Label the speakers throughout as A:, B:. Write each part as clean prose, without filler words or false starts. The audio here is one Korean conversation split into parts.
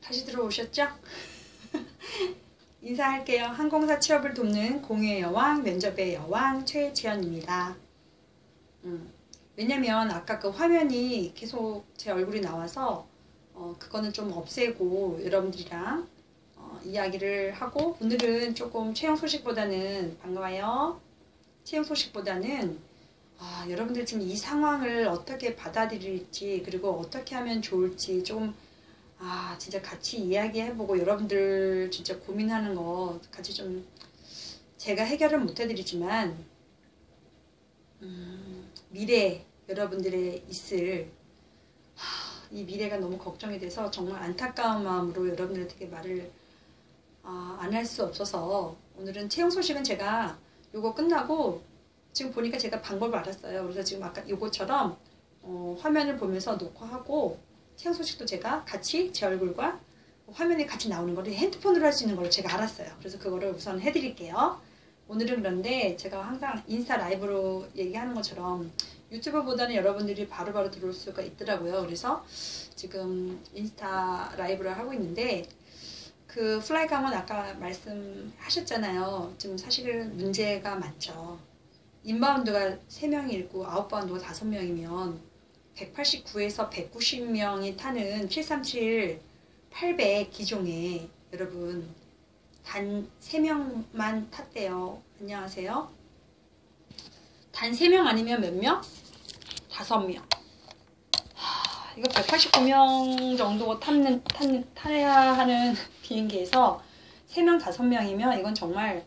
A: 다시 들어오셨죠? 인사할게요. 항공사 취업을 돕는 공유의 여왕, 면접의 여왕 최지연입니다. 왜냐면 아까 그 화면이 계속 제 얼굴이 나와서 그거는 좀 없애고 여러분들이랑 이야기를 하고, 오늘은 조금 채용 소식보다는, 반가워요. 채용 소식보다는 여러분들 지금 이 상황을 어떻게 받아들일지, 그리고 어떻게 하면 좋을지 좀 진짜 같이 이야기해보고, 여러분들 진짜 고민하는 거 같이 좀, 제가 해결은 못 해드리지만 미래 여러분들의 있을 이 미래가 너무 걱정이 돼서 정말 안타까운 마음으로 여러분들한테 말을 안 할 수 없어서, 오늘은 채용 소식은 제가 요거 끝나고, 지금 보니까 제가 방법을 알았어요. 그래서 지금 아까 요거처럼 화면을 보면서 녹화하고, 채용 소식도 제가 같이 제 얼굴과 화면에 같이 나오는 거를 핸드폰으로 할 수 있는 걸 제가 알았어요. 그래서 그거를 우선 해드릴게요. 오늘은 그런데 제가 항상 인스타 라이브로 얘기하는 것처럼 유튜브보다는 여러분들이 바로바로 들어올 수가 있더라고요. 그래서 지금 인스타 라이브를 하고 있는데, 그 플라이 강원 아까 말씀하셨잖아요. 지금 사실은 문제가 많죠. 인바운드가 3명이 있고 아웃바운드가 5명이면 189에서 190명이 타는 737-800 기종에 여러분 단 3명만 탔대요. 안녕하세요. 단 3명 아니면 몇 명? 5명. 이거 189명 정도 타야 하는 비행기에서 3명, 5명이면 이건 정말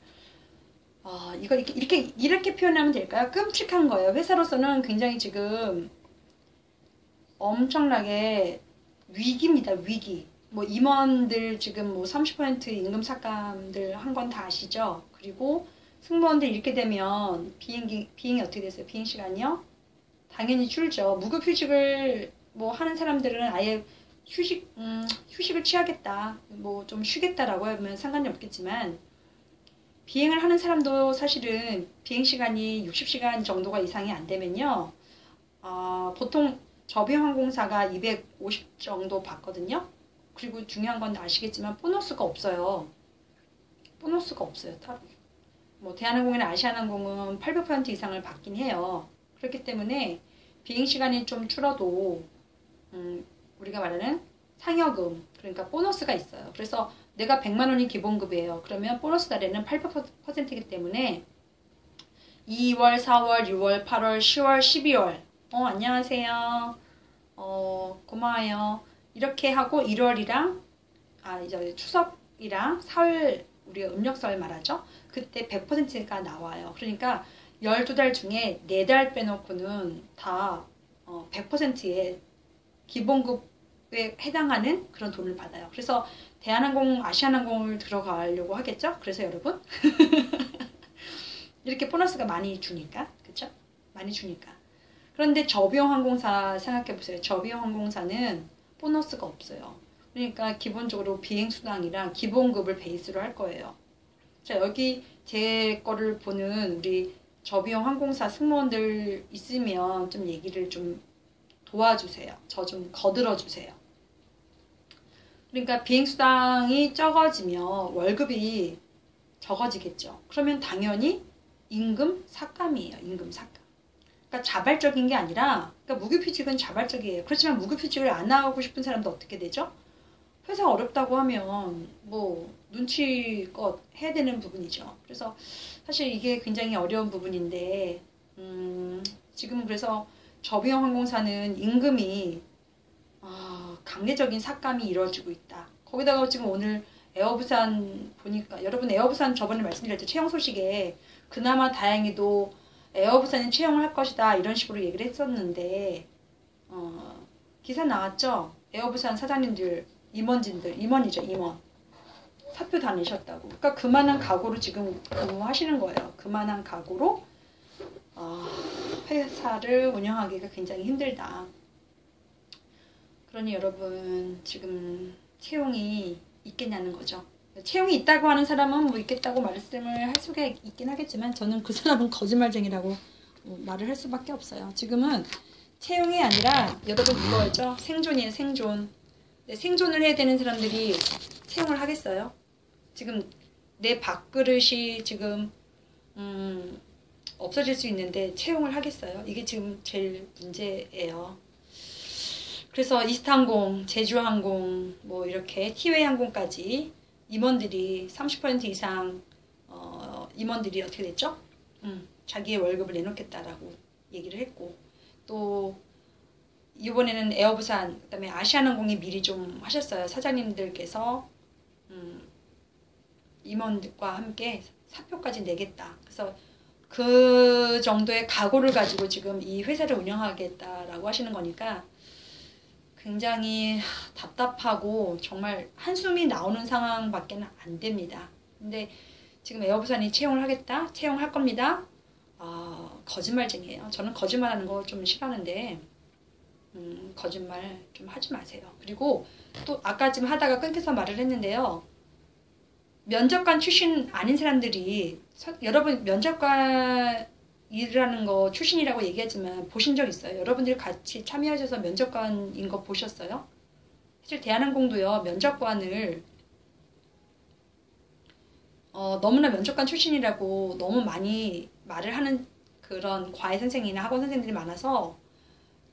A: 이거 이렇게 표현하면 될까요? 끔찍한 거예요. 회사로서는 굉장히 지금 엄청나게 위기입니다. 위기. 뭐 임원들 지금 뭐 30% 임금 삭감들 한 건 다 아시죠? 그리고 승무원들 이렇게 되면 비행이 어떻게 됐어요? 비행 시간이요? 당연히 줄죠. 무급 휴직을 뭐 하는 사람들은 아예 휴식을 취하겠다, 뭐 좀 쉬겠다라고 하면 상관이 없겠지만, 비행을 하는 사람도 사실은 비행 시간이 60시간 정도가 이상이 안 되면요, 보통 저비행항공사가 250 정도 받거든요. 그리고 중요한 건 아시겠지만 보너스가 없어요. 보너스가 없어요. 뭐 대한항공이나 아시아나항공은 800% 이상을 받긴 해요. 그렇기 때문에 비행 시간이 좀 줄어도 우리가 말하는 상여금, 그러니까 보너스가 있어요. 그래서 내가 100만 원이 기본급이에요. 그러면 보너스 달에는 800%이기 때문에 2월, 4월, 6월, 8월, 10월, 12월 안녕하세요. 고마워요. 이렇게 하고 1월이랑 이제 추석이랑 설, 우리가 음력설 말하죠. 그때 100%가 나와요. 그러니까 12달 중에 4달 빼놓고는 다 100%의 기본급에 해당하는 그런 돈을 받아요. 그래서 대한항공, 아시아나항공을 들어가려고 하겠죠? 그래서 여러분 이렇게 보너스가 많이 주니까, 그쵸? 많이 주니까. 그런데 저비용항공사 생각해보세요. 저비용항공사는 보너스가 없어요. 그러니까 기본적으로 비행수당이랑 기본급을 베이스로 할 거예요. 자, 여기 제 거를 보는 우리 저비용항공사 승무원들 있으면 좀 얘기를 좀 도와주세요. 저 좀 거들어주세요. 그러니까 비행수당이 적어지면 월급이 적어지겠죠. 그러면 당연히 임금 삭감이에요. 임금 삭감. 그러니까 자발적인 게 아니라, 그러니까 무급휴직은 자발적이에요. 그렇지만 무급휴직을 안 나가고 싶은 사람도 어떻게 되죠? 회사가 어렵다고 하면 뭐 눈치껏 해야 되는 부분이죠. 그래서 사실 이게 굉장히 어려운 부분인데, 지금 그래서 저비용항공사는 임금이 강제적인 삭감이 이루어지고 있다. 거기다가 지금 오늘 에어부산 보니까, 여러분 에어부산 저번에 말씀드렸죠. 채용 소식에 그나마 다행히도 에어부산이 채용을 할 것이다 이런 식으로 얘기를 했었는데, 기사 나왔죠. 에어부산 사장님들, 임원이죠. 임원 사표 다 내셨다고. 그러니까 그만한 각오로 지금 근무하시는 거예요. 그만한 각오로 회사를 운영하기가 굉장히 힘들다. 그러니 여러분 지금 채용이 있겠냐는 거죠. 채용이 있다고 하는 사람은 뭐 있겠다고 말씀을 할 수가 있긴 하겠지만, 저는 그 사람은 거짓말쟁이라고 말을 할 수밖에 없어요. 지금은 채용이 아니라 여러분 이거죠. 생존이에요. 생존. 생존을 해야 되는 사람들이 채용을 하겠어요? 지금 내 밥그릇이 지금 없어질 수 있는데 채용을 하겠어요? 이게 지금 제일 문제예요. 그래서 이스타항공, 제주항공, 뭐 이렇게 티웨이 항공까지 임원들이 30% 이상 임원들이 어떻게 됐죠? 자기의 월급을 내놓겠다라고 얘기를 했고, 또 이번에는 에어부산, 그다음에 아시아나항공이 미리 좀 하셨어요. 사장님들께서 임원들과 함께 사표까지 내겠다. 그래서 그 정도의 각오를 가지고 지금 이 회사를 운영하겠다라고 하시는 거니까 굉장히 답답하고 정말 한숨이 나오는 상황밖에 안 됩니다. 근데 지금 에어부산이 채용을 하겠다? 채용할 겁니다. 거짓말쟁이에요. 저는 거짓말하는 거 좀 싫어하는데 거짓말 좀 하지 마세요. 그리고 또 아까 지금 하다가 끊겨서 말을 했는데요. 면접관 출신 아닌 사람들이 여러분 면접관 일하는 거 출신이라고 얘기하지만 보신 적 있어요? 여러분들이 같이 참여하셔서 면접관인 거 보셨어요? 사실 대한항공도요. 면접관을 너무나 면접관 출신이라고 너무 많이 말을 하는 그런 과외 선생이나 학원 선생님들이 많아서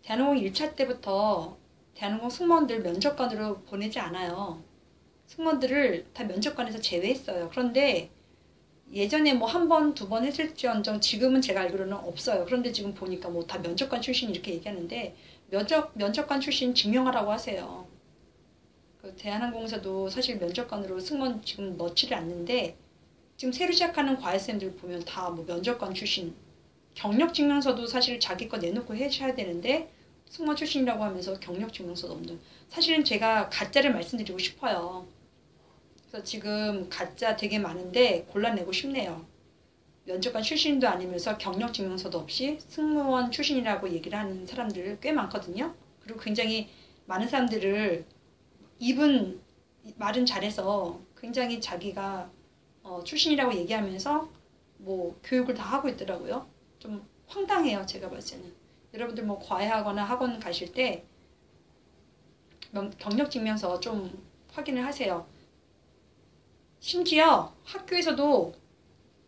A: 대한항공 1차 때부터 대한항공 승무원들 면접관으로 보내지 않아요. 승무원들을 다 면접관에서 제외했어요. 그런데 예전에 뭐 한 번, 두 번 했을지언정 지금은 제가 알기로는 없어요. 그런데 지금 보니까 뭐 다 면접관 출신 이렇게 얘기하는데 면접관 출신 증명하라고 하세요. 그 대한항공에서도 사실 면접관으로 승무원 지금 넣지를 않는데 지금 새로 시작하는 과외쌤들 보면 다 뭐 면접관 출신 경력증명서도 사실 자기 거 내놓고 해셔야 되는데 승무원 출신이라고 하면서 경력증명서도 없는 사실은 제가 가짜를 말씀드리고 싶어요. 그래서 지금 가짜 되게 많은데 골라내고 싶네요. 면접관 출신도 아니면서 경력증명서도 없이 승무원 출신이라고 얘기를 하는 사람들 꽤 많거든요. 그리고 굉장히 많은 사람들을 입은 말은 잘해서 굉장히 자기가 출신이라고 얘기하면서 뭐 교육을 다 하고 있더라고요. 좀 황당해요. 제가 봤을 때는. 여러분들 뭐 과외하거나 학원 가실 때 경력증명서 좀 확인을 하세요. 심지어 학교에서도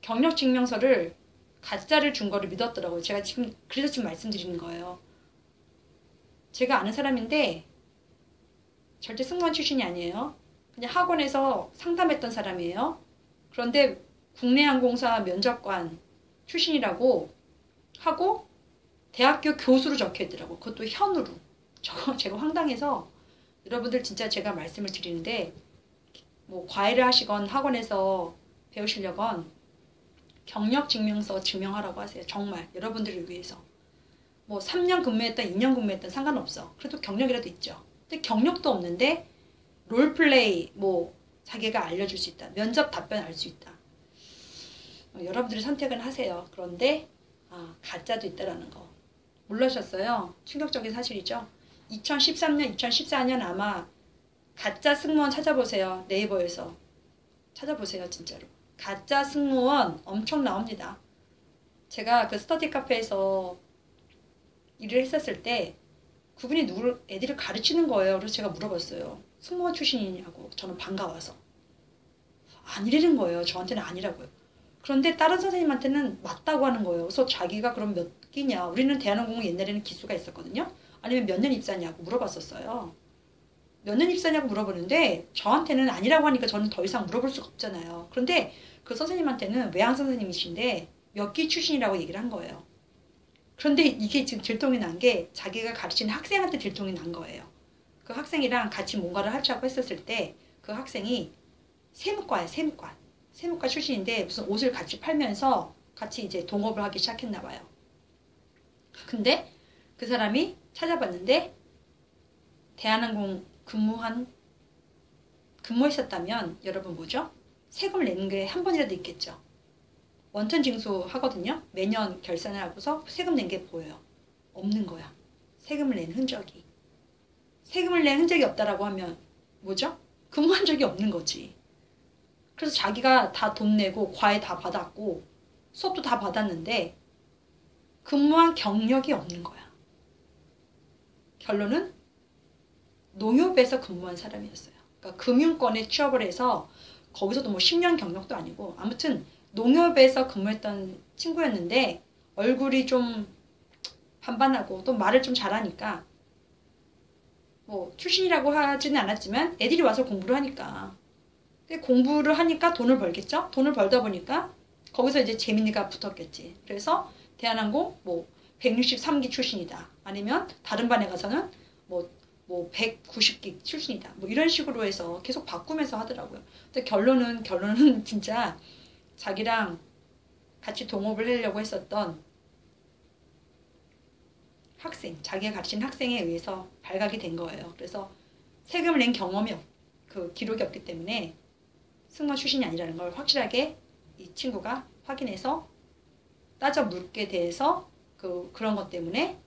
A: 경력증명서를 가짜를 준 거를 믿었더라고요. 제가 지금 그래서 지금 말씀드리는 거예요. 제가 아는 사람인데 절대 승무원 출신이 아니에요. 그냥 학원에서 상담했던 사람이에요. 그런데 국내항공사 면접관 출신이라고 하고 대학교 교수로 적혀있더라고. 그것도 현우로. 저거 제가 황당해서 여러분들 진짜 제가 말씀을 드리는데 뭐 과외를 하시건 학원에서 배우시려건 경력증명서 증명하라고 하세요. 정말 여러분들을 위해서. 뭐 3년 근무했던 2년 근무했던 상관없어. 그래도 경력이라도 있죠. 근데 경력도 없는데 롤플레이 뭐 자기가 알려줄 수 있다. 면접 답변 알 수 있다. 여러분들이 선택은 하세요. 그런데 가짜도 있다라는 거 몰라셨어요? 충격적인 사실이죠. 2013년, 2014년 아마 가짜 승무원 찾아보세요. 네이버에서 찾아보세요. 진짜로 가짜 승무원 엄청 나옵니다. 제가 그 스터디 카페에서 일을 했었을 때 그분이 애들을 가르치는 거예요. 그래서 제가 물어봤어요. 승무원 출신이냐고. 저는 반가워서. 아니라는 거예요. 저한테는 아니라고요. 그런데 다른 선생님한테는 맞다고 하는 거예요. 그래서 자기가 그럼 몇 기냐. 우리는 대한항공은 옛날에는 기수가 있었거든요. 아니면 몇 년 입사냐고 물어봤었어요. 몇 년 입사냐고 물어보는데 저한테는 아니라고 하니까 저는 더 이상 물어볼 수가 없잖아요. 그런데 그 선생님한테는 외항 선생님이신데 몇 기 출신이라고 얘기를 한 거예요. 그런데 이게 지금 들통이 난 게 자기가 가르치는 학생한테 들통이 난 거예요. 그 학생이랑 같이 뭔가를 하자고 했었을 때 그 학생이 세무과예요. 세무과 출신인데 무슨 옷을 같이 팔면서 같이 이제 동업을 하기 시작했나 봐요. 근데 그 사람이 찾아봤는데 대한항공 근무했었다면 여러분 뭐죠? 세금을 내는 게 한 번이라도 있겠죠. 원천 징수 하거든요. 매년 결산을 하고서 세금 낸 게 보여요. 없는 거야. 세금을 낸 흔적이. 세금을 낸 흔적이 없다라고 하면 뭐죠? 근무한 적이 없는 거지. 그래서 자기가 다 돈 내고 과외 다 받았고 수업도 다 받았는데 근무한 경력이 없는 거야. 결론은 농협에서 근무한 사람이었어요. 그러니까 금융권에 취업을 해서 거기서도 뭐 10년 경력도 아니고 아무튼 농협에서 근무했던 친구였는데 얼굴이 좀 반반하고 또 말을 좀 잘하니까 뭐 출신이라고 하지는 않았지만 애들이 와서 공부를 하니까 공부를 하니까 돈을 벌겠죠? 돈을 벌다 보니까 거기서 이제 재민이가 붙었겠지. 그래서 대한항공 뭐 163기 출신이다. 아니면 다른 반에 가서는 뭐 190기 출신이다. 뭐 이런 식으로 해서 계속 바꾸면서 하더라고요. 근데 결론은 진짜 자기랑 같이 동업을 하려고 했었던 학생, 자기가 가르친 학생에 의해서 발각이 된 거예요. 그래서 세금을 낸 경험이 그 기록이 없기 때문에 승무원 출신이 아니라는 걸 확실하게 이 친구가 확인해서 따져 묻게 돼서 그런 것 때문에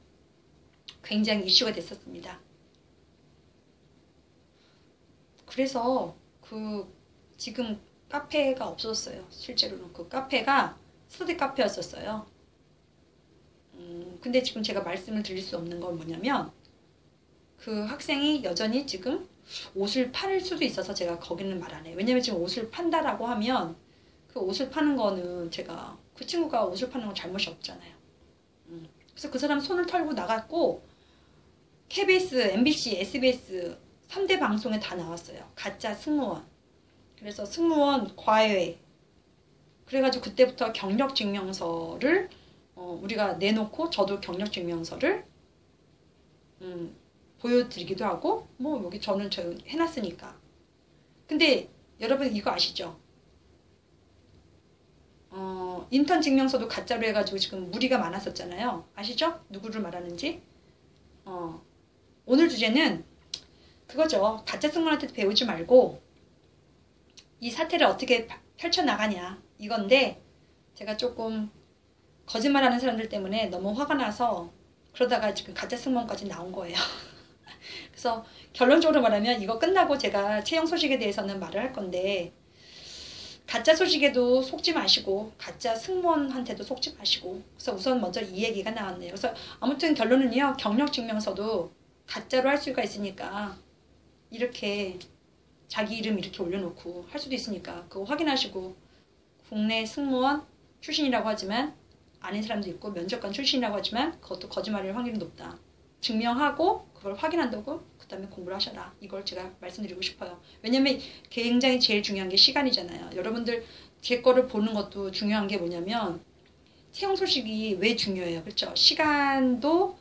A: 굉장히 이슈가 됐었습니다. 그래서 지금 카페가 없었어요. 실제로는 그 카페가 스터디 카페였었어요. 근데 지금 제가 말씀을 드릴 수 없는 건 뭐냐면 그 학생이 여전히 지금 옷을 팔 수도 있어서 제가 거기는 말 안 해요. 왜냐면 지금 옷을 판다라고 하면 그 옷을 파는 거는 제가 그 친구가 옷을 파는 건 잘못이 없잖아요. 그래서 그 사람 손을 털고 나갔고 KBS, MBC, SBS 3대 방송에 다 나왔어요. 가짜 승무원. 그래서 승무원 과외. 그래가지고 그때부터 경력증명서를 우리가 내놓고 저도 경력증명서를 보여드리기도 하고 뭐 여기 저는 해놨으니까. 근데 여러분 이거 아시죠? 인턴 증명서도 가짜로 해가지고 지금 무리가 많았었잖아요. 아시죠? 누구를 말하는지? 오늘 주제는 그거죠. 가짜 승무원한테 배우지 말고 이 사태를 어떻게 펼쳐나가냐 이건데 제가 조금 거짓말하는 사람들 때문에 너무 화가 나서 그러다가 지금 가짜 승무원까지 나온 거예요. 그래서 결론적으로 말하면 이거 끝나고 제가 채용 소식에 대해서는 말을 할 건데 가짜 소식에도 속지 마시고 가짜 승무원한테도 속지 마시고 그래서 우선 먼저 이 얘기가 나왔네요. 그래서 아무튼 결론은요. 경력증명서도 가짜로 할 수가 있으니까 이렇게 자기 이름 이렇게 올려놓고 할 수도 있으니까 그거 확인하시고 국내 승무원 출신이라고 하지만 아닌 사람도 있고 면접관 출신이라고 하지만 그것도 거짓말일 확률이 높다. 증명하고 그걸 확인한다고 그 다음에 공부를 하셔라. 이걸 제가 말씀드리고 싶어요. 왜냐면 굉장히 제일 중요한 게 시간이잖아요. 여러분들 제 거를 보는 것도 중요한 게 뭐냐면 채용 소식이 왜 중요해요. 그렇죠? 시간도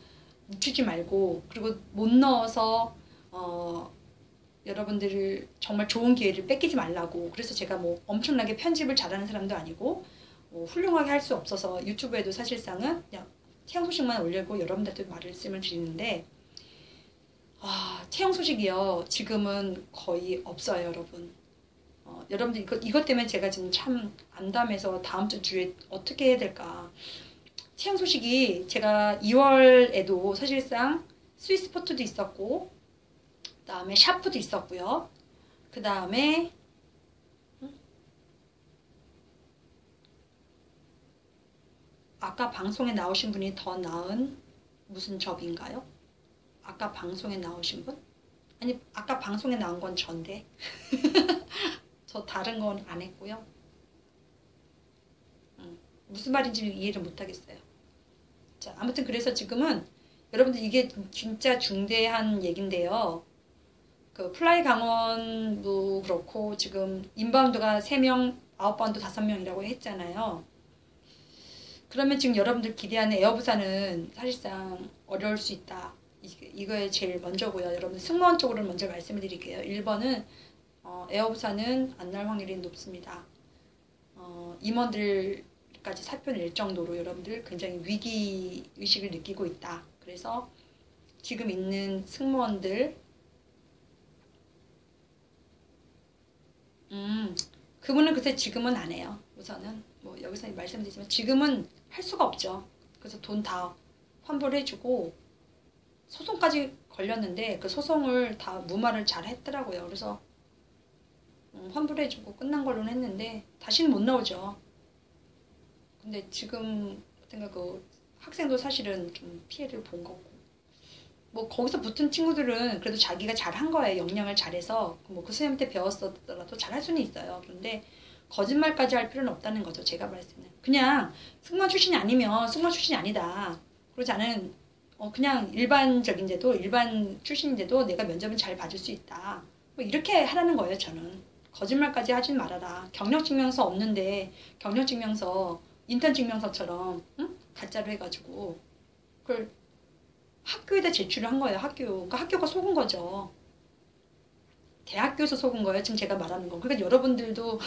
A: 묻히지 말고 그리고 못 넣어서 여러분들을 정말 좋은 기회를 뺏기지 말라고. 그래서 제가 뭐 엄청나게 편집을 잘하는 사람도 아니고 훌륭하게 할 수 없어서 유튜브에도 사실상은 그냥 채용 소식만 올리고 여러분들한테 말씀을 드리는데 채용 소식이요. 지금은 거의 없어요, 여러분. 여러분들 이것 때문에 제가 지금 참 암담해서 다음 주에 어떻게 해야 될까. 채용 소식이 제가 2월에도 사실상 스위스포트도 있었고 그 다음에 샤프도 있었고요. 그 다음에 아까 방송에 나오신 분이 더 나은 무슨 접인가요? 아까 방송에 나오신 분? 아니 아까 방송에 나온 건 전데 저 다른 건 안 했고요. 무슨 말인지 이해를 못하겠어요. 자, 아무튼 그래서 지금은 여러분들 이게 진짜 중대한 얘긴데요. 그 플라이 강원도 그렇고 지금 인바운드가 3명, 아웃바운드 5명이라고 했잖아요. 그러면 지금 여러분들 기대하는 에어부산은 사실상 어려울 수 있다. 이거에 제일 먼저고요. 여러분 승무원 쪽으로 먼저 말씀을 드릴게요. 1번은 에어부산은 안 날 확률이 높습니다. 임원들까지 사표 낼 정도로 여러분들 굉장히 위기의식을 느끼고 있다. 그래서 지금 있는 승무원들 그분은 글쎄 지금은 안 해요. 우선은 뭐 여기서 말씀드리지만 지금은 할 수가 없죠. 그래서 돈 다 환불을 해주고 소송까지 걸렸는데 그 소송을 다 무마를 잘 했더라고요. 그래서 환불해주고 끝난 걸로는 했는데 다시는 못 나오죠. 근데 지금 그 학생도 사실은 좀 피해를 본 거고 뭐 거기서 붙은 친구들은 그래도 자기가 잘한 거예요. 역량을 잘해서 뭐 그 선생님한테 배웠었더라도 잘할 수는 있어요. 그런데 거짓말까지 할 필요는 없다는 거죠. 제가 봤을 때는 그냥 승무원 출신이 아니면 승무원 출신이 아니다. 그러지 않은 그냥 일반적인데도 일반 출신인데도 내가 면접은 잘 봐줄 수 있다. 뭐 이렇게 하라는 거예요. 저는 거짓말까지 하진 말아라. 경력증명서 없는데 경력증명서 인턴 증명서처럼 응? 가짜로 해가지고 그걸 학교에다 제출을 한 거예요. 그러니까 학교가 속은 거죠. 대학교에서 속은 거예요. 지금 제가 말하는 거. 그러니까 여러분들도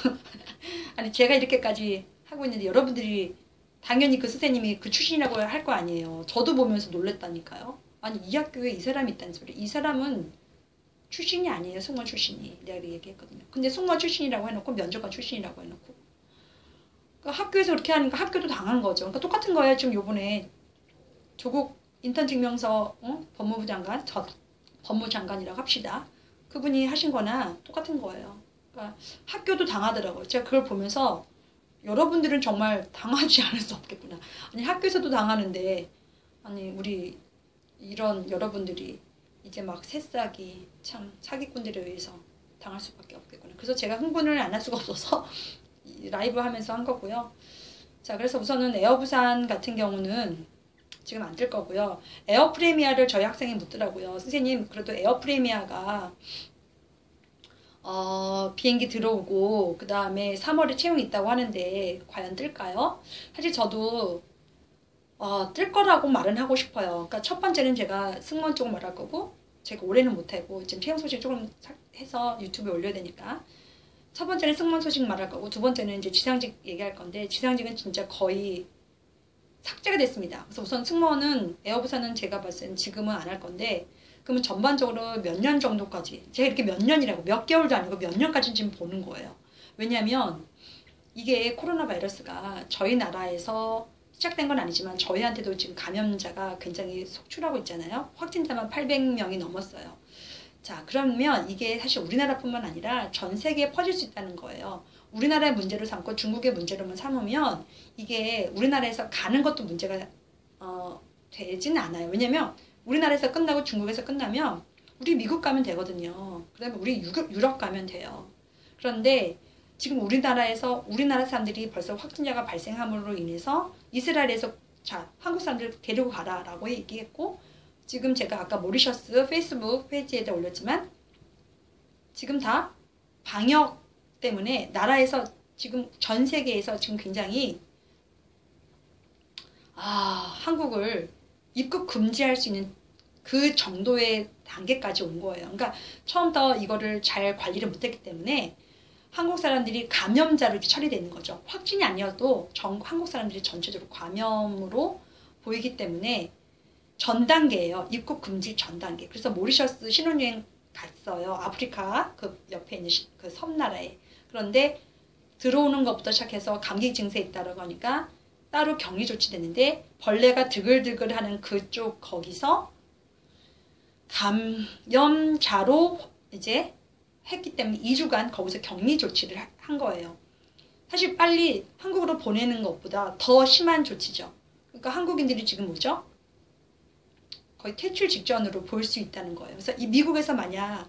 A: 아니 제가 이렇게까지 하고 있는데 여러분들이 당연히 그 선생님이 그 출신이라고 할 거 아니에요. 저도 보면서 놀랬다니까요. 아니 이 학교에 이 사람이 있다는 소리. 이 사람은 출신이 아니에요. 승무원 출신이. 내가 얘기했거든요. 근데 승무원 출신이라고 해놓고 면접관 출신이라고 해놓고 그러니까 학교에서 그렇게 하니까 학교도 당한 거죠. 그러니까 똑같은 거예요. 지금 요번에 조국 인턴 증명서 법무부 장관, 법무부 장관이라고 합시다. 그분이 하신 거나 똑같은 거예요. 그러니까 학교도 당하더라고요. 제가 그걸 보면서 여러분들은 정말 당하지 않을 수 없겠구나. 아니 학교에서도 당하는데 아니 우리 이런 여러분들이 이제 막 새싹이 참 사기꾼들에 의해서 당할 수밖에 없겠구나. 그래서 제가 흥분을 안 할 수가 없어서 라이브 하면서 한 거고요. 자, 그래서 우선은 에어부산 같은 경우는 지금 안 뜰 거고요. 에어프레미아를 저희 학생이 묻더라고요. 선생님, 그래도 에어프레미아가 비행기 들어오고 그 다음에 3월에 채용이 있다고 하는데 과연 뜰까요? 사실 저도 뜰 거라고 말은 하고 싶어요. 그러니까 첫 번째는 제가 승무원 쪽을 말할 거고 제가 올해는 못하고 지금 채용 소식 조금 해서 유튜브에 올려야 되니까 첫 번째는 승무원 소식 말할 거고 두 번째는 이제 지상직 얘기할 건데 지상직은 진짜 거의 삭제가 됐습니다. 그래서 우선 승무원은 에어부산은 제가 봤을 땐 지금은 안 할 건데 그러면 전반적으로 몇 년 정도까지 제가 이렇게 몇 년이라고 몇 개월도 아니고 몇 년까지 지금 보는 거예요. 왜냐하면 이게 코로나 바이러스가 저희 나라에서 시작된 건 아니지만 저희한테도 지금 감염자가 굉장히 속출하고 있잖아요. 확진자만 800명이 넘었어요. 자, 그러면 이게 사실 우리나라뿐만 아니라 전 세계에 퍼질 수 있다는 거예요. 우리나라의 문제로 삼고 중국의 문제로만 삼으면 이게 우리나라에서 가는 것도 문제가 되진 않아요. 왜냐면 우리나라에서 끝나고 중국에서 끝나면 우리 미국 가면 되거든요. 그다음에 우리 유럽 가면 돼요. 그런데 지금 우리나라 사람들이 벌써 확진자가 발생함으로 인해서 이스라엘에서 자, 한국 사람들 데리고 가라라고 얘기했고 지금 제가 아까 모리셔스 페이스북 페이지에다 올렸지만 지금 다 방역 때문에 나라에서 지금 전 세계에서 지금 굉장히 한국을 입국 금지할 수 있는 그 정도의 단계까지 온 거예요. 그러니까 처음부터 이거를 잘 관리를 못했기 때문에 한국 사람들이 감염자로 처리되는 거죠. 확진이 아니어도 한국 사람들이 전체적으로 감염으로 보이기 때문에 전 단계예요. 입국 금지 전 단계. 그래서 모리셔스 신혼여행 갔어요. 아프리카 그 옆에 있는 그 섬나라에. 그런데 들어오는 것부터 시작해서 감기 증세 있다라고 하니까 따로 격리 조치됐는데 벌레가 드글드글하는 그쪽 거기서 감염자로 이제 했기 때문에 2주간 거기서 격리 조치를 한 거예요. 사실 빨리 한국으로 보내는 것보다 더 심한 조치죠. 그러니까 한국인들이 지금 뭐죠? 거의 퇴출 직전으로 볼 수 있다는 거예요. 그래서 이 미국에서 만약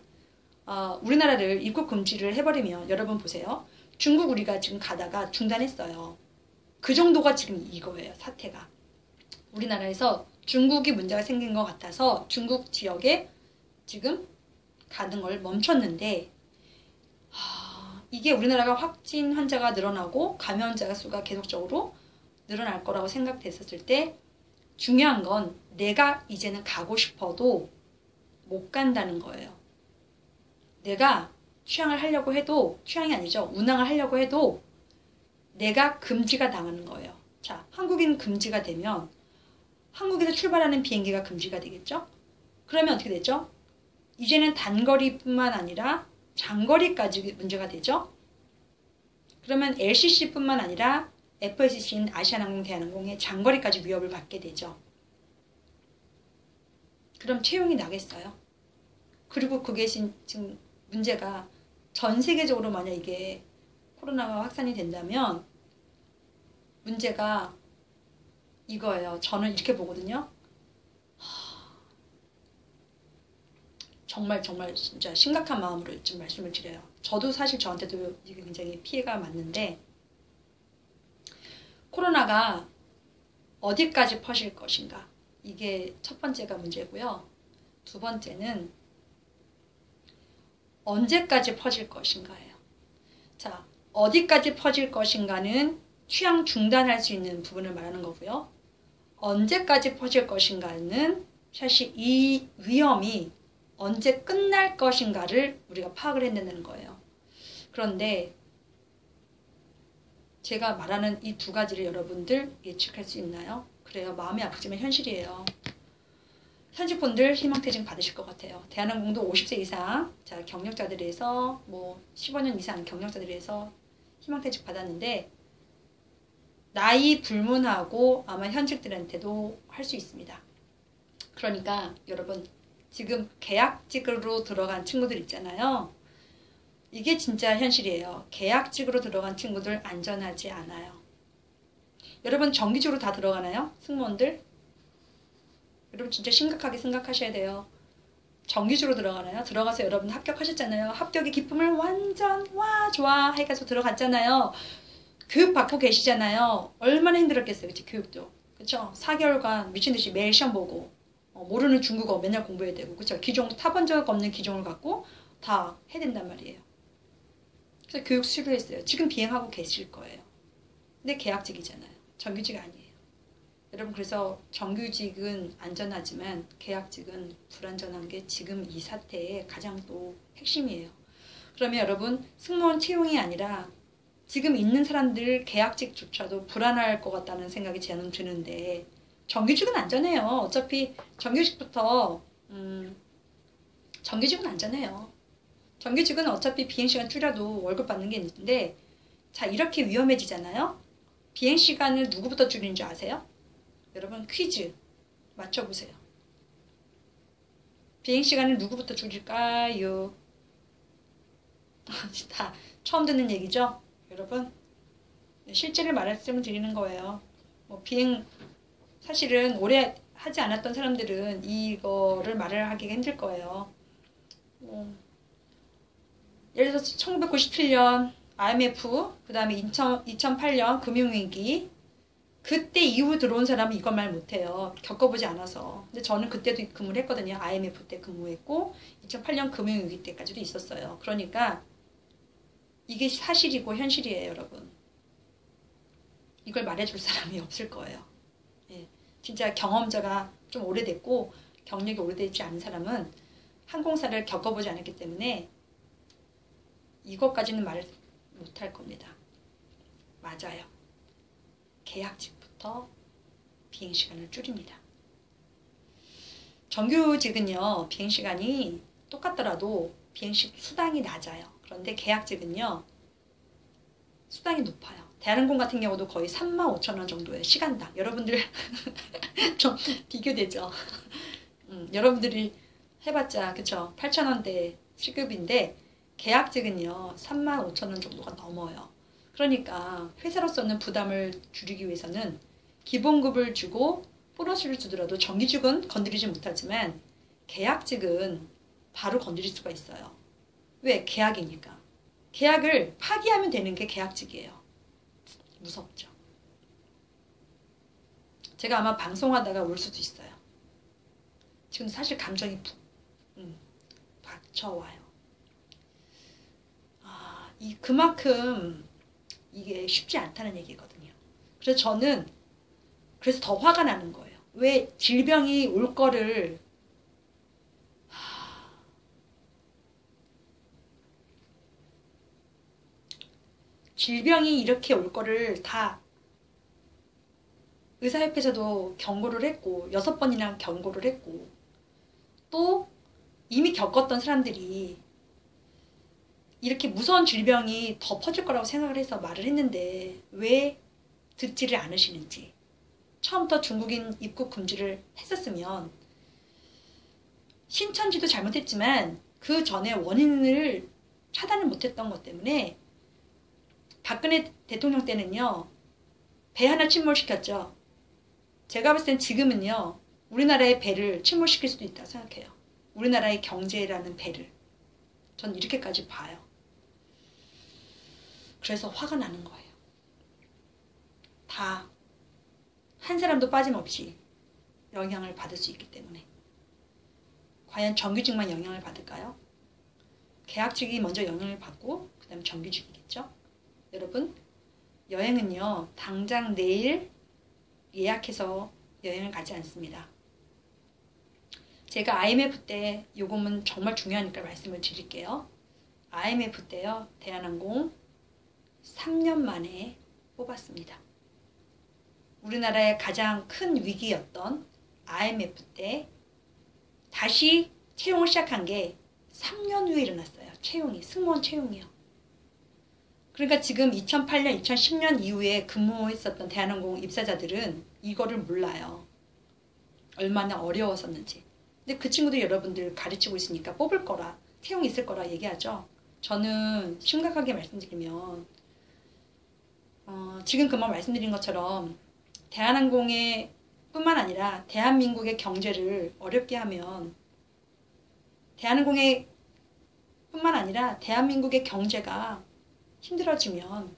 A: 우리나라를 입국 금지를 해버리면 여러분 보세요. 중국 우리가 지금 가다가 중단했어요. 그 정도가 지금 이거예요. 사태가. 우리나라에서 중국이 문제가 생긴 것 같아서 중국 지역에 지금 가는 걸 멈췄는데 이게 우리나라가 확진 환자가 늘어나고 감염자 수가 계속적으로 늘어날 거라고 생각됐었을 때 중요한 건 내가 이제는 가고 싶어도 못 간다는 거예요. 내가 취향을 하려고 해도 취향이 아니죠. 운항을 하려고 해도 내가 금지가 당하는 거예요. 자, 한국인 금지가 되면 한국에서 출발하는 비행기가 금지가 되겠죠? 그러면 어떻게 되죠? 이제는 단거리뿐만 아니라 장거리까지 문제가 되죠? 그러면 LCC뿐만 아니라 FACC인 아시아나항공, 대한항공의 장거리까지 위협을 받게 되죠. 그럼 채용이 나겠어요? 그리고 그게 지금 문제가 전 세계적으로 만약 이게 코로나가 확산이 된다면 문제가 이거예요. 저는 이렇게 보거든요. 정말 진짜 심각한 마음으로 좀 말씀을 드려요. 저도 사실 저한테도 이게 굉장히 피해가 많는데 코로나가 어디까지 퍼질 것인가 이게 첫 번째가 문제고요. 두 번째는 언제까지 퍼질 것인가예요. 자, 어디까지 퍼질 것인가는 취향 중단할 수 있는 부분을 말하는 거고요. 언제까지 퍼질 것인가는 사실 이 위험이 언제 끝날 것인가를 우리가 파악을 해내는 거예요. 그런데 제가 말하는 이 두 가지를 여러분들 예측할 수 있나요? 그래요. 마음이 아프지만 현실이에요. 현직분들 희망퇴직 받으실 것 같아요. 대한항공도 50세 이상 자 경력자들에서 뭐 15년 이상 경력자들에서 희망퇴직 받았는데 나이 불문하고 아마 현직들한테도 할 수 있습니다. 그러니까 여러분 지금 계약직으로 들어간 친구들 있잖아요. 이게 진짜 현실이에요. 계약직으로 들어간 친구들 안전하지 않아요. 여러분 정규직으로 다 들어가나요? 승무원들? 여러분 진짜 심각하게 생각하셔야 돼요. 정규직으로 들어가나요? 들어가서 여러분 합격하셨잖아요. 합격의 기쁨을 완전 와 좋아 해가지고 들어갔잖아요. 교육 받고 계시잖아요. 얼마나 힘들었겠어요. 그치? 교육도. 그쵸? 4개월간 미친듯이 매일 시험 보고 모르는 중국어 맨날 공부해야 되고 그쵸? 기종 타본 적 없는 기종을 갖고 다 해야 된단 말이에요. 그래서 교육 수료했어요. 지금 비행하고 계실 거예요. 근데 계약직이잖아요. 정규직 아니에요. 여러분 그래서 정규직은 안전하지만 계약직은 불안전한 게 지금 이 사태의 가장 또 핵심이에요. 그러면 여러분 승무원 채용이 아니라 지금 있는 사람들 계약직조차도 불안할 것 같다는 생각이 저는 드는데 정규직은 안전해요. 어차피 정규직은 안전해요. 정규직은 어차피 비행시간 줄여도 월급 받는 게 있는데 자 이렇게 위험해지잖아요. 비행시간을 누구부터 줄이는 줄 아세요? 여러분 퀴즈 맞춰보세요. 비행시간을 누구부터 줄일까요? 다 처음 듣는 얘기죠? 여러분 실제를 말씀을 드리는 거예요. 뭐 비행 사실은 오래 하지 않았던 사람들은 이거를 말을 하기가 힘들 거예요. 예를 들어서 1997년 IMF 그 다음에 2008년 금융위기 그때 이후 들어온 사람은 이걸 말 못해요. 겪어보지 않아서. 근데 저는 그때도 근무를 했거든요. IMF 때 근무했고 2008년 금융위기 때까지도 있었어요. 그러니까 이게 사실이고 현실이에요, 여러분. 이걸 말해줄 사람이 없을 거예요. 예, 진짜 경험자가 좀 오래됐고 경력이 오래되지 않은 사람은 항공사를 겪어보지 않았기 때문에 이것까지는 말을 못할 겁니다. 맞아요. 계약직부터 비행시간을 줄입니다. 정규직은요. 비행시간이 똑같더라도 비행시 수당이 낮아요. 그런데 계약직은요. 수당이 높아요. 대한항공 같은 경우도 거의 35,000원 정도의 시간당. 여러분들 좀 비교되죠. 여러분들이 해봤자 그쵸? 8,000원대 시급인데 계약직은요. 35,000원 정도가 넘어요. 그러니까 회사로서는 부담을 줄이기 위해서는 기본급을 주고 보너스를 주더라도 정규직은 건드리지 못하지만 계약직은 바로 건드릴 수가 있어요. 왜? 계약이니까. 계약을 파기하면 되는 게 계약직이에요. 무섭죠. 제가 아마 방송하다가 울 수도 있어요. 지금 사실 감정이 박쳐와요. 그만큼 이게 쉽지 않다는 얘기거든요. 그래서 저는 그래서 더 화가 나는 거예요. 왜 질병이 올 거를 질병이 이렇게 올 거를 다 의사협회에서도 경고를 했고 6번이나 경고를 했고 또 이미 겪었던 사람들이 이렇게 무서운 질병이 더 퍼질 거라고 생각을 해서 말을 했는데 왜 듣지를 않으시는지 처음부터 중국인 입국 금지를 했었으면 신천지도 잘못했지만 그 전에 원인을 차단을 못했던 것 때문에 박근혜 대통령 때는요. 배 하나 침몰시켰죠. 제가 봤을 땐 지금은요. 우리나라의 배를 침몰시킬 수도 있다고 생각해요. 우리나라의 경제라는 배를. 전 이렇게까지 봐요. 그래서 화가 나는 거예요. 다 한 사람도 빠짐없이 영향을 받을 수 있기 때문에. 과연 정규직만 영향을 받을까요? 계약직이 먼저 영향을 받고 그 다음에 정규직이겠죠? 여러분, 여행은요, 당장 내일 예약해서 여행을 가지 않습니다. 제가 IMF 때 요금은 정말 중요하니까 말씀을 드릴게요. IMF 때요, 대한항공 3년 만에 뽑았습니다. 우리나라의 가장 큰 위기였던 IMF 때 다시 채용을 시작한 게 3년 후에 일어났어요. 채용이, 승무원 채용이요. 그러니까 지금 2008년, 2010년 이후에 근무했었던 대한항공 입사자들은 이거를 몰라요. 얼마나 어려웠었는지. 근데 그 친구들 여러분들 가르치고 있으니까 뽑을 거라, 채용이 있을 거라 얘기하죠. 저는 심각하게 말씀드리면 지금 금방 말씀드린 것처럼 대한항공의 뿐만 아니라 대한민국의 경제를 어렵게 하면 대한항공의 뿐만 아니라 대한민국의 경제가 힘들어지면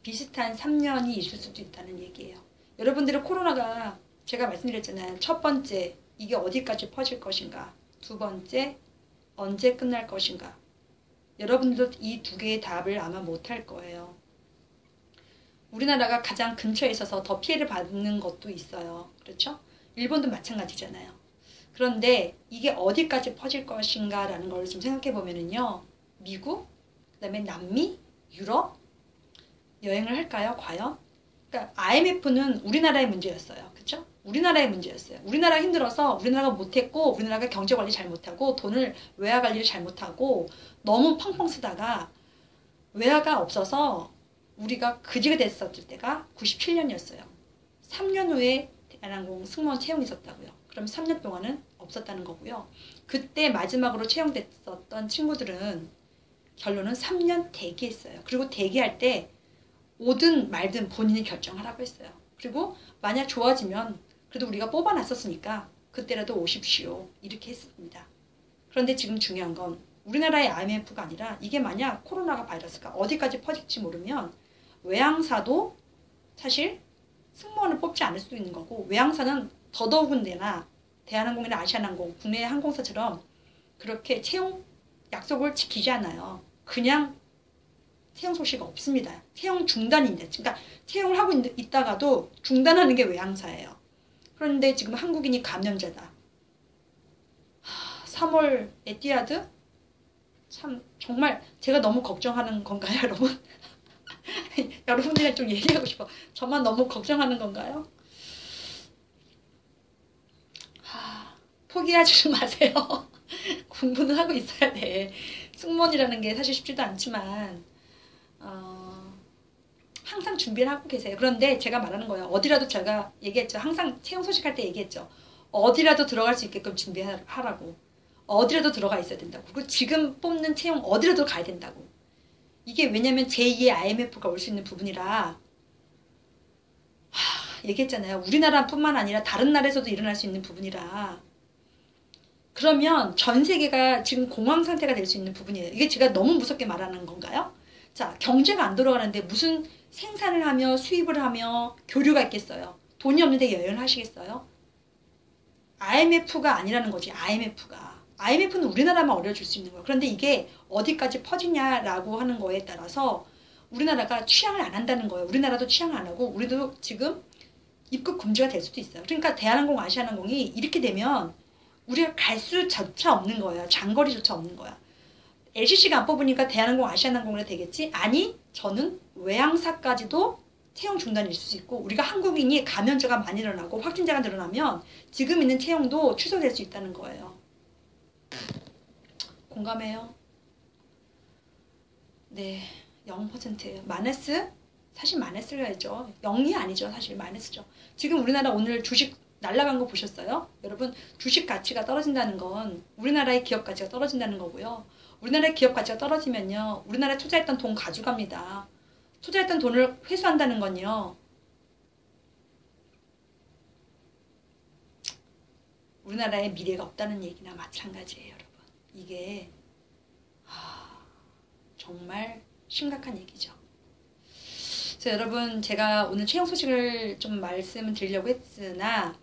A: 비슷한 3년이 있을 수도 있다는 얘기예요. 여러분들의 코로나가 제가 말씀드렸잖아요. 첫 번째, 이게 어디까지 퍼질 것인가. 두 번째, 언제 끝날 것인가. 여러분들도 이 두 개의 답을 아마 못할 거예요. 우리나라가 가장 근처에 있어서 더 피해를 받는 것도 있어요. 그렇죠? 일본도 마찬가지잖아요. 그런데 이게 어디까지 퍼질 것인가 라는 걸 좀 생각해 보면은요. 미국, 그 다음에 남미, 유럽 여행을 할까요? 과연? 그러니까 IMF는 우리나라의 문제였어요. 그렇죠? 우리나라의 문제였어요. 우리나라가 힘들어서 우리나라가 못했고 우리나라가 경제관리 잘 못하고 돈을 외화관리를 잘 못하고 너무 펑펑 쓰다가 외화가 없어서 우리가 그지가 됐었을 때가 97년이었어요. 3년 후에 대한항공 승무원 채용이 있었다고요. 그럼 3년 동안은 없었다는 거고요. 그때 마지막으로 채용됐었던 친구들은 결론은 3년 대기했어요. 그리고 대기할 때 오든 말든 본인이 결정하라고 했어요. 그리고 만약 좋아지면 그래도 우리가 뽑아놨었으니까 그때라도 오십시오. 이렇게 했습니다. 그런데 지금 중요한 건 우리나라의 IMF가 아니라 이게 만약 코로나가 바이러스가 어디까지 퍼질지 모르면 외항사도 사실 승무원을 뽑지 않을 수도 있는 거고 외항사는 더더욱은데나 대한항공이나 아시아나항공, 국내 항공사처럼 그렇게 채용 약속을 지키지 않아요. 그냥 채용 소식 없습니다. 채용 중단인데, 그러니까 채용을 하고 있다가도 중단하는 게 외항사예요. 그런데 지금 한국인이 감염자다. 3월 에티하드? 참 정말 제가 너무 걱정하는 건가요, 여러분? 여러분들이랑 좀 얘기하고 싶어. 저만 너무 걱정하는 건가요? 포기하지 마세요. 공부는 하고 있어야 돼. 승무원이라는 게 사실 쉽지도 않지만 항상 준비를 하고 계세요. 그런데 제가 말하는 거예요. 어디라도 제가 얘기했죠. 항상 채용 소식할 때 얘기했죠. 어디라도 들어갈 수 있게끔 준비하라고. 어디라도 들어가 있어야 된다고. 그리고 지금 뽑는 채용 어디라도 가야 된다고. 이게 왜냐면 제2의 IMF가 올 수 있는 부분이라 얘기했잖아요. 우리나라뿐만 아니라 다른 나라에서도 일어날 수 있는 부분이라 그러면 전 세계가 지금 공황 상태가 될 수 있는 부분이에요. 이게 제가 너무 무섭게 말하는 건가요? 자, 경제가 안 돌아가는데 무슨 생산을 하며 수입을 하며 교류가 있겠어요. 돈이 없는데 여행을 하시겠어요? IMF가 아니라는 거지. IMF는 우리나라만 어려워질 수 있는 거예요. 그런데 이게 어디까지 퍼지냐라고 하는 거에 따라서 우리나라가 취향을 안 한다는 거예요. 우리나라도 취향을 안 하고 우리도 지금 입국 금지가 될 수도 있어요. 그러니까 대한항공, 아시아나항공이 이렇게 되면 우리가 갈 수조차 없는 거예요. 장거리조차 없는 거야. LCC가 안 뽑으니까 대한항공, 아시아나항공으로 되겠지? 아니, 저는 외항사까지도 채용 중단이 있을 수 있고 우리가 한국인이 감염자가 많이 일어나고 확진자가 늘어나면 지금 있는 채용도 취소될 수 있다는 거예요. 공감해요? 네, 0%예요. 마이너스? 사실 마이너스라야죠. 0이 아니죠. 사실 마이너스죠. 지금 우리나라 오늘 주식 날라간 거 보셨어요? 여러분, 주식 가치가 떨어진다는 건 우리나라의 기업 가치가 떨어진다는 거고요. 우리나라의 기업 가치가 떨어지면요. 우리나라에 투자했던 돈 가져갑니다. 투자했던 돈을 회수한다는 건요. 우리나라에 미래가 없다는 얘기나 마찬가지예요, 여러분. 이게 정말 심각한 얘기죠. 그래서 여러분, 제가 오늘 채용 소식을 좀 말씀드리려고 했으나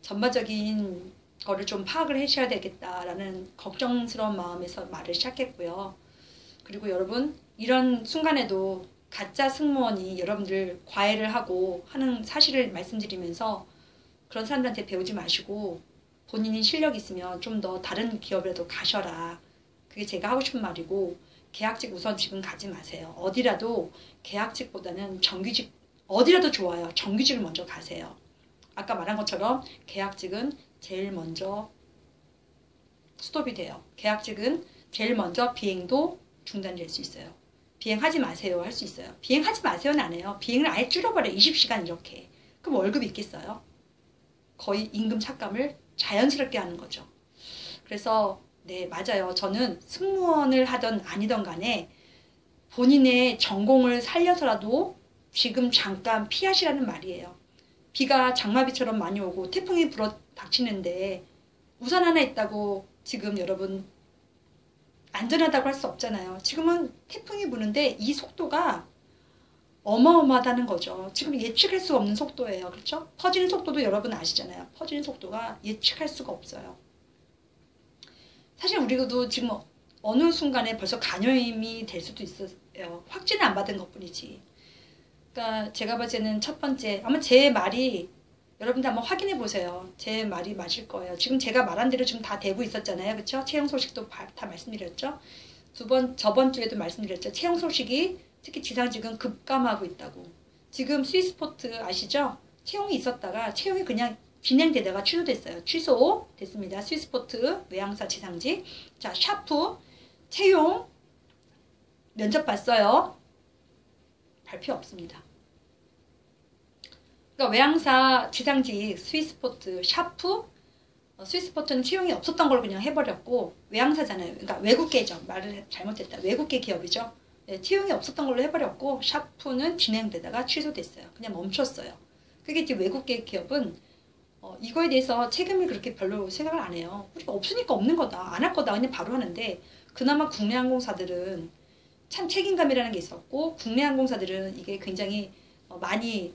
A: 전반적인 거를 좀 파악을 하셔야 되겠다라는 걱정스러운 마음에서 말을 시작했고요. 그리고 여러분, 이런 순간에도 가짜 승무원이 여러분들 과외를 하고 하는 사실을 말씀드리면서 그런 사람들한테 배우지 마시고 본인이 실력 있으면 좀 더 다른 기업이라도 가셔라. 그게 제가 하고 싶은 말이고, 계약직 우선 지금 가지 마세요. 어디라도 계약직보다는 정규직, 어디라도 좋아요. 정규직을 먼저 가세요. 아까 말한 것처럼 계약직은 제일 먼저 스톱이 돼요. 계약직은 제일 먼저 비행도 중단될 수 있어요. 비행하지 마세요 할 수 있어요. 비행하지 마세요는 안 해요. 비행을 아예 줄여버려요. 20시간 이렇게. 그럼 월급 있겠어요? 거의 임금 삭감을 자연스럽게 하는 거죠. 그래서 네, 맞아요. 저는 승무원을 하던 아니던 간에 본인의 전공을 살려서라도 지금 잠깐 피하시라는 말이에요. 비가 장마비처럼 많이 오고 태풍이 불어 닥치는데 우산 하나 있다고 지금 여러분 안전하다고 할 수 없잖아요. 지금은 태풍이 부는데 이 속도가 어마어마하다는 거죠. 지금 예측할 수 없는 속도예요. 그렇죠? 퍼지는 속도도 여러분 아시잖아요. 퍼지는 속도가 예측할 수가 없어요. 사실 우리도 지금 어느 순간에 벌써 간염이 될 수도 있어요. 확진을 안 받은 것뿐이지. 그러니까 제가 봤을 때는 첫 번째, 아마 제 말이 여러분들 한번 확인해 보세요. 제 말이 맞을 거예요. 지금 제가 말한 대로 지금 다 되고 있었잖아요. 그렇죠? 채용 소식도 다 말씀드렸죠. 저번 주에도 말씀드렸죠. 채용 소식이 특히 지상직은 급감하고 있다고. 지금 스위스포트 아시죠? 채용이 있었다가 채용이 그냥 진행되다가 취소됐어요. 취소됐습니다. 스위스포트 외항사 지상직. 자, 샤프 채용 면접 봤어요. 발표 없습니다. 그러니까 외항사 지상직 스위스포트 샤프 스위스포트는 채용이 없었던 걸 그냥 해버렸고 외항사잖아요. 그러니까 외국계죠. 말을 잘못했다. 외국계 기업이죠. 네, 채용이 없었던 걸로 해버렸고 샤프는 진행되다가 취소됐어요. 그냥 멈췄어요. 그게 이제 외국계 기업은 이거에 대해서 책임을 그렇게 별로 생각을 안 해요. 우리가 없으니까 없는 거다. 안 할 거다. 그냥 바로 하는데 그나마 국내 항공사들은 참 책임감이라는 게 있었고 국내 항공사들은 이게 굉장히 많이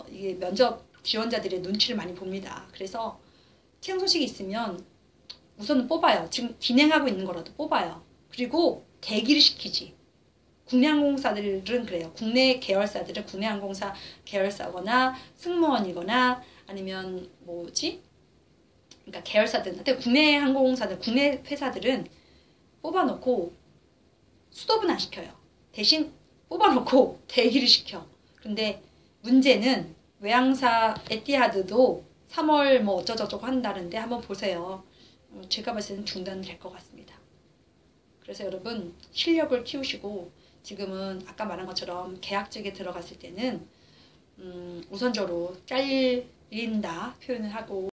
A: 이게 면접 지원자들의 눈치를 많이 봅니다. 그래서 채용 소식이 있으면 우선은 뽑아요. 지금 진행하고 있는 거라도 뽑아요. 그리고 대기를 시키지. 국내 항공사들은 그래요. 국내 계열사들은 국내 항공사 계열사거나 승무원이거나 아니면 뭐지? 그러니까 계열사들, 국내 항공사들, 국내 회사들은 뽑아놓고 수도분 안 시켜요. 대신 뽑아놓고 대기를 시켜. 근데 문제는 외항사 에티하드도 3월 뭐 어쩌저쩌고 한다는데 한번 보세요. 제가 봤을 때는 중단될 것 같습니다. 그래서 여러분 실력을 키우시고 지금은 아까 말한 것처럼 계약직에 들어갔을 때는 우선적으로 잘린다 표현을 하고